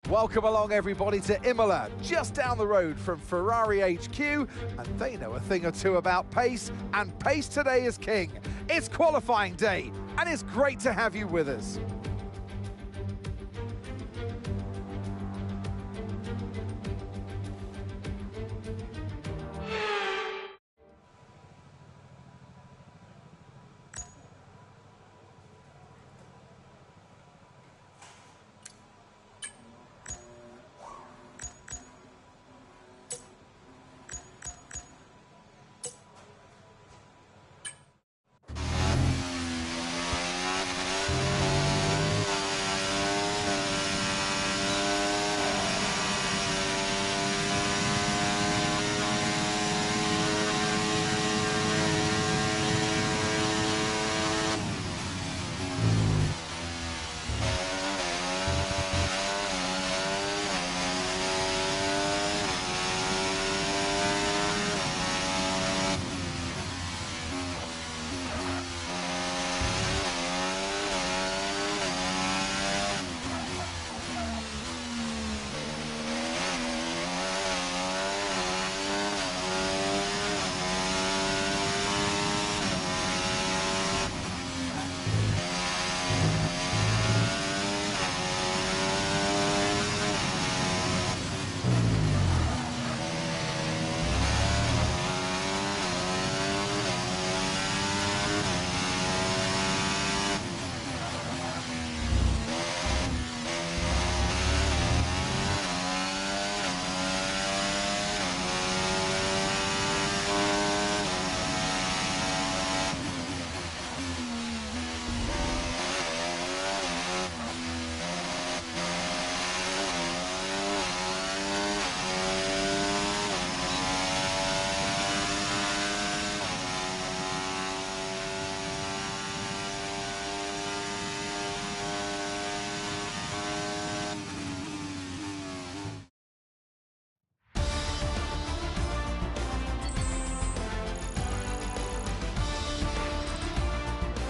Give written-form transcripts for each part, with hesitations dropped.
Welcome along everybody to Imola, just down the road from Ferrari HQ, and they know a thing or two about pace, and pace today is king. It's qualifying day, and it's great to have you with us.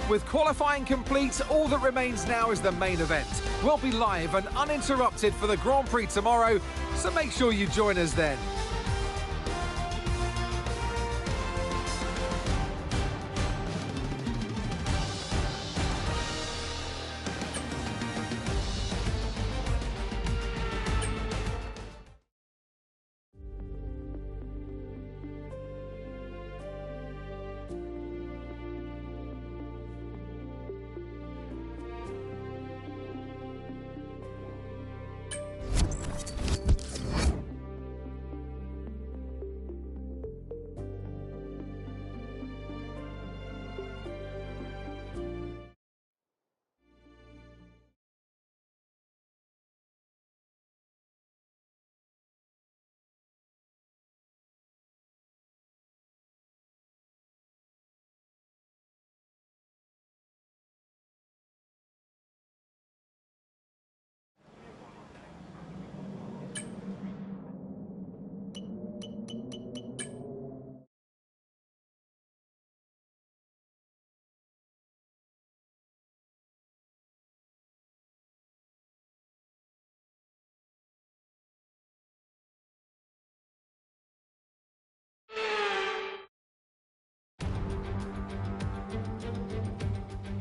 With qualifying complete, all that remains now is the main event. We'll be live and uninterrupted for the Grand Prix tomorrow, so make sure you join us then.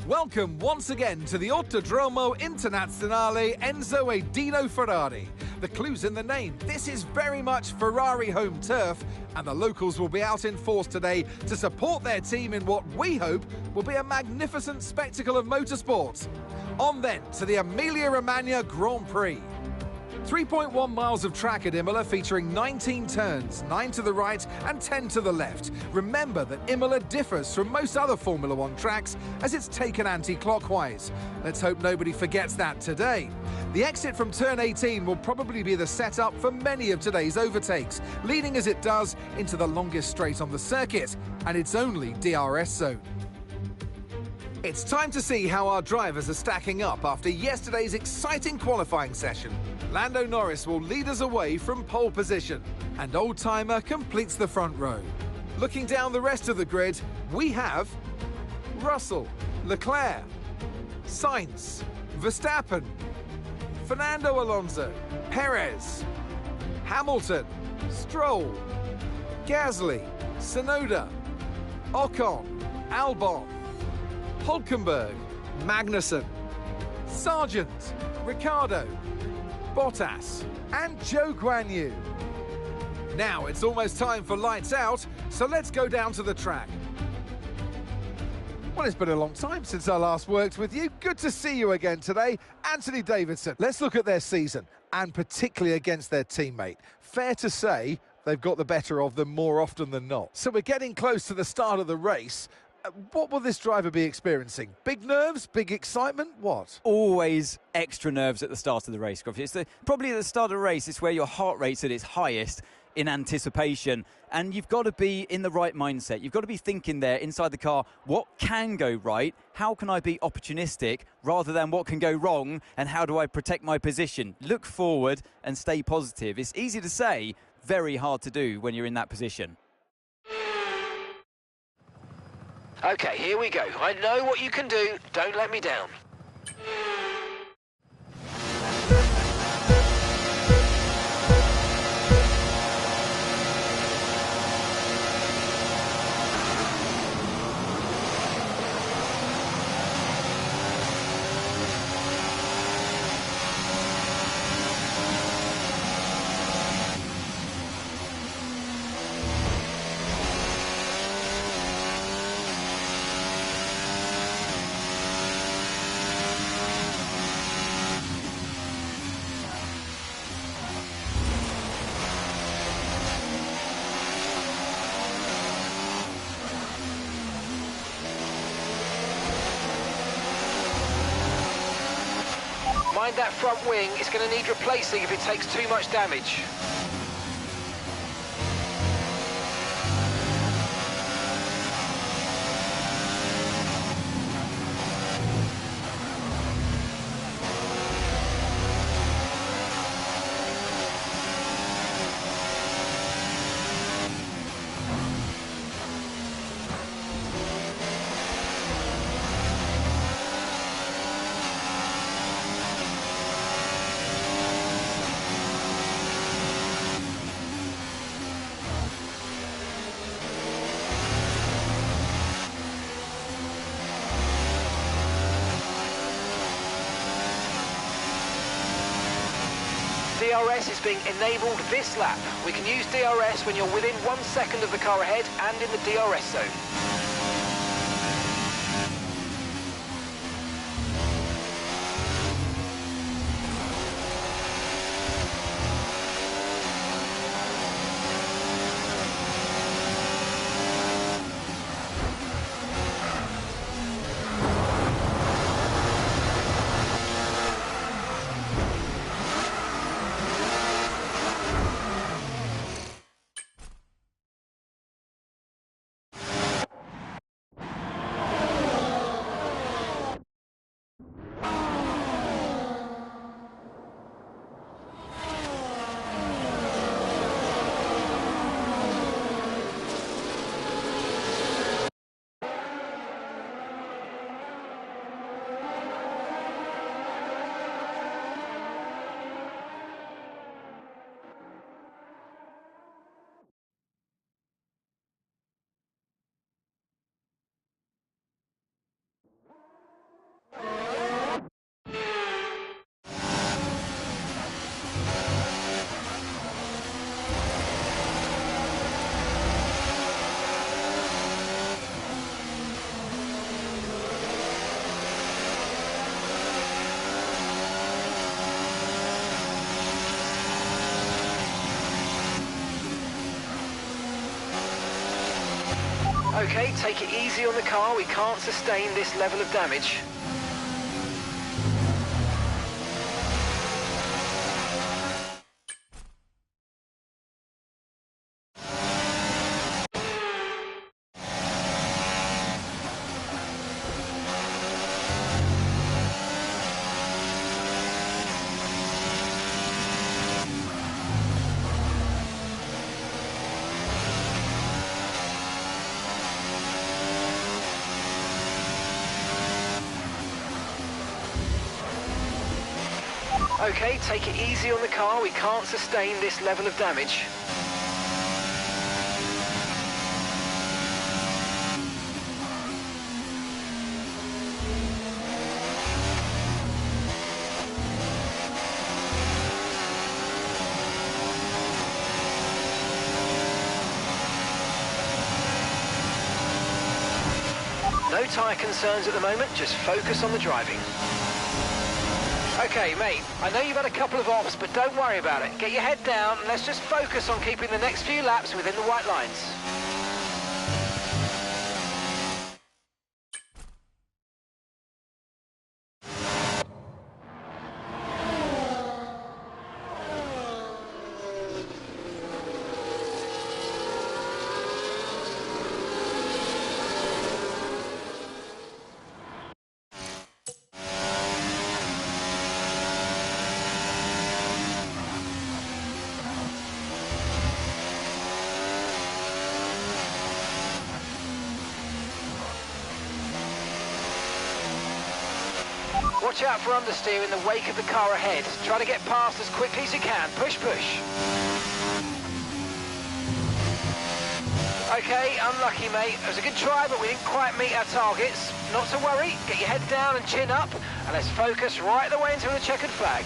Welcome once again to the Autodromo Internazionale Enzo e Dino Ferrari. The clue's in the name. This is very much Ferrari home turf, and the locals will be out in force today to support their team in what we hope will be a magnificent spectacle of motorsport. On then to the Emilia-Romagna Grand Prix. 3.1 miles of track at Imola featuring 19 turns, 9 to the right and 10 to the left. Remember that Imola differs from most other Formula One tracks as it's taken anti-clockwise. Let's hope nobody forgets that today. The exit from turn 18 will probably be the setup for many of today's overtakes, leading as it does into the longest straight on the circuit and its only DRS zone. It's time to see how our drivers are stacking up after yesterday's exciting qualifying session. Lando Norris will lead us away from pole position, and old-timer completes the front row. Looking down the rest of the grid, we have Russell, Leclerc, Sainz, Verstappen, Fernando Alonso, Perez, Hamilton, Stroll, Gasly, Tsunoda, Ocon, Albon, Hulkenberg, Magnussen, Sargent, Ricciardo, Bottas and Zhou Guanyu. Now it's almost time for lights out, so let's go down to the track. Well, it's been a long time since I last worked with you. Good to see you again today. Anthony Davidson. Let's look at their season, and particularly against their teammate. Fair to say they've got the better of them more often than not. So we're getting close to the start of the race. What will this driver be experiencing? Big nerves? Big excitement? What? Always extra nerves at the start of the race, Scruffy. It's probably at the start of the race, it's where your heart rate's at its highest in anticipation, and you've got to be in the right mindset. You've got to be thinking there inside the car, what can go right? How can I be opportunistic rather than what can go wrong, and how do I protect my position? Look forward and stay positive. It's easy to say, very hard to do when you're in that position. Okay, here we go. I know what you can do. Don't let me down. Mind that front wing, it's going to need replacing if it takes too much damage. DRS is being enabled this lap. We can use DRS when you're within 1 second of the car ahead and in the DRS zone. Okay, take it easy on the car. We can't sustain this level of damage. Okay, take it easy on the car. We can't sustain this level of damage. No tyre concerns at the moment, just focus on the driving. Okay, mate, I know you've had a couple of offs, but don't worry about it. Get your head down and let's just focus on keeping the next few laps within the white lines. Watch out for understeer in the wake of the car ahead. Try to get past as quickly as you can. Push, push. Okay, unlucky, mate. It was a good try, but we didn't quite meet our targets. Not to worry. Get your head down and chin up, and let's focus right the way into the checkered flag.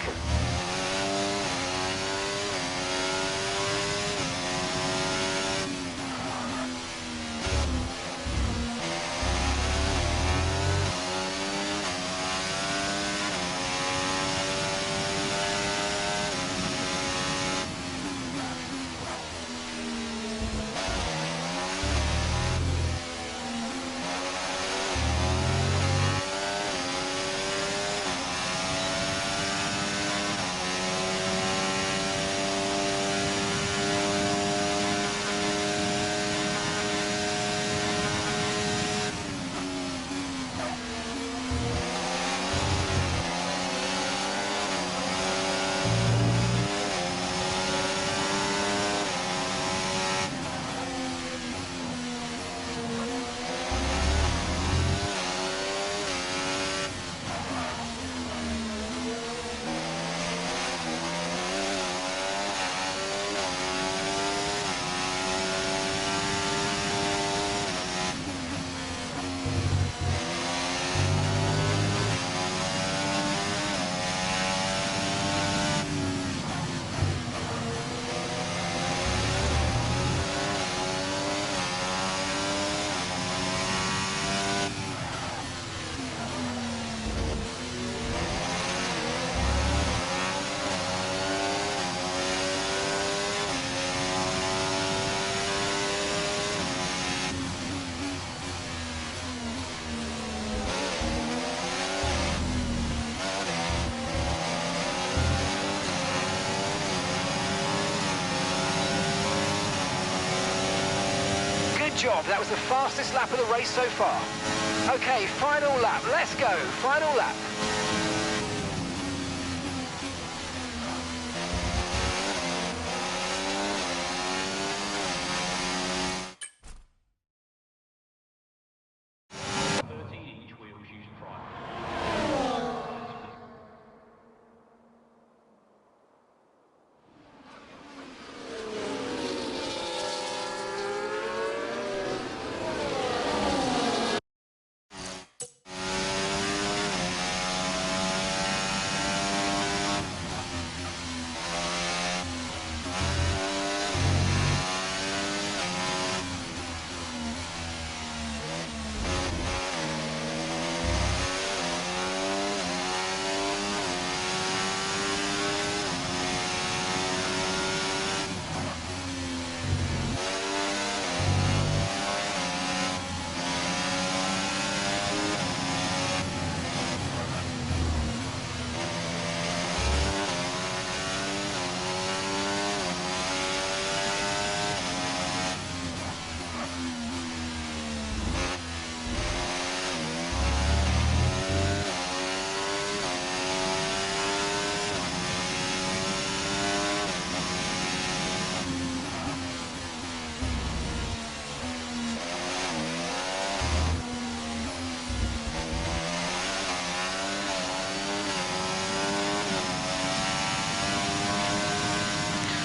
Job. That was the fastest lap of the race so far. Okay, final lap. Let's go. Final lap.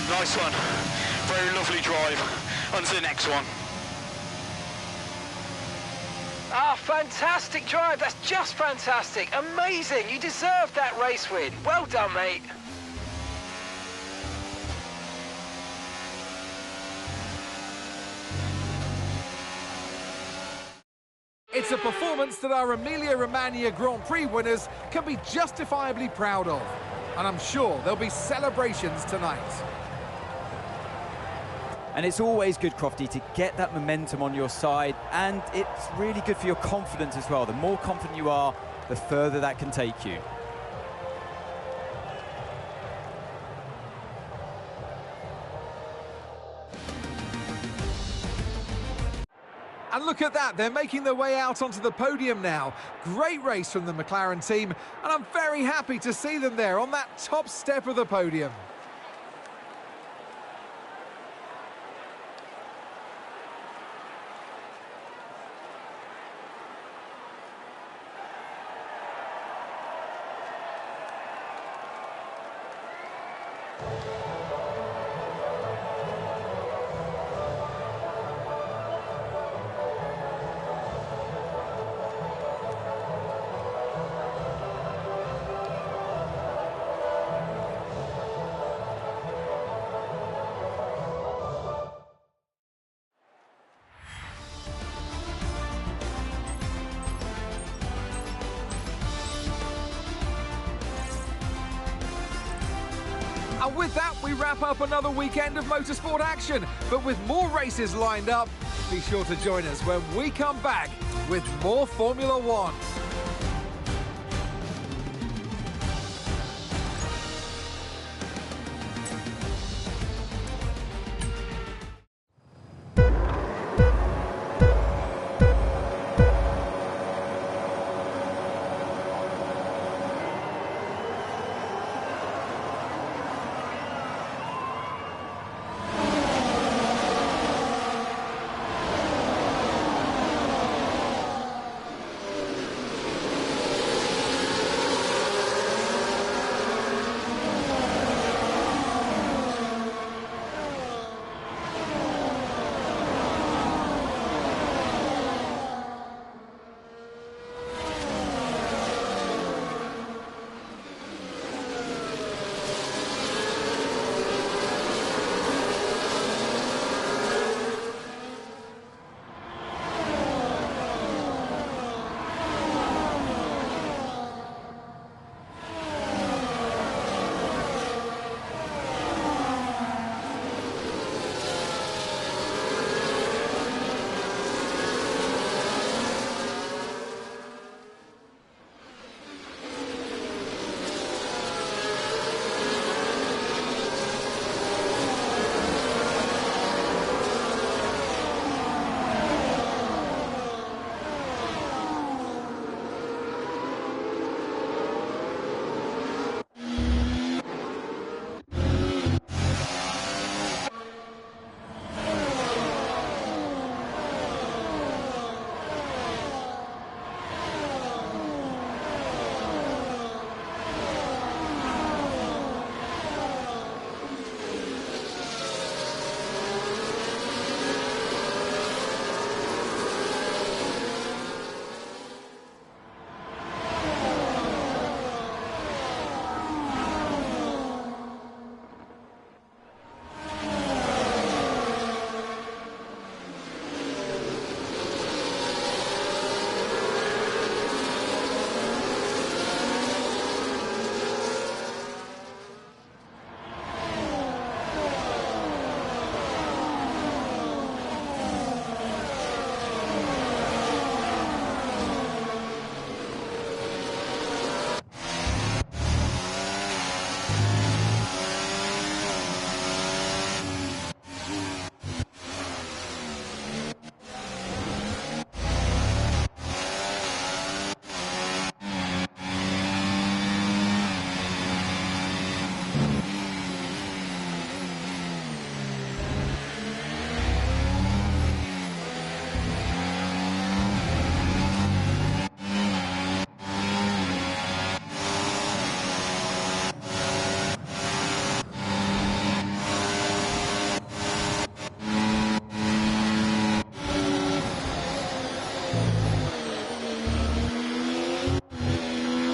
Nice one. Very lovely drive. On to the next one. Ah, fantastic drive. That's just fantastic. Amazing. You deserved that race win. Well done, mate. It's a performance that our Emilia-Romagna Grand Prix winners can be justifiably proud of. And I'm sure there'll be celebrations tonight. And it's always good, Crofty, to get that momentum on your side, and it's really good for your confidence as well. The more confident you are, the further that can take you. And look at that, they're making their way out onto the podium now. Great race from the McLaren team, and I'm very happy to see them there on that top step of the podium. And with that, we wrap up another weekend of motorsport action. But with more races lined up, be sure to join us when we come back with more Formula One.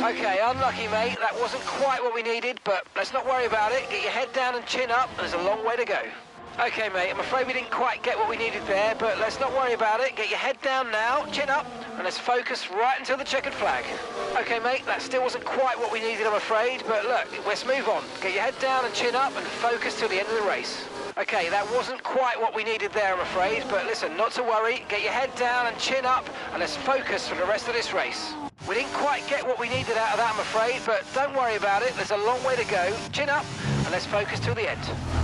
Okay, unlucky, mate. That wasn't quite what we needed, but let's not worry about it. Get your head down and chin up. There's a long way to go. Okay, mate, I'm afraid we didn't quite get what we needed there, but let's not worry about it. Get your head down now, chin up, and let's focus right until the checkered flag. Okay, mate, that still wasn't quite what we needed, I'm afraid, but look, let's move on. Get your head down and chin up and focus till the end of the race. Okay, that wasn't quite what we needed there, I'm afraid, but listen, not to worry. Get your head down and chin up, and let's focus for the rest of this race. We didn't quite get what we needed out of that, I'm afraid, but don't worry about it. There's a long way to go. Chin up, and let's focus till the end.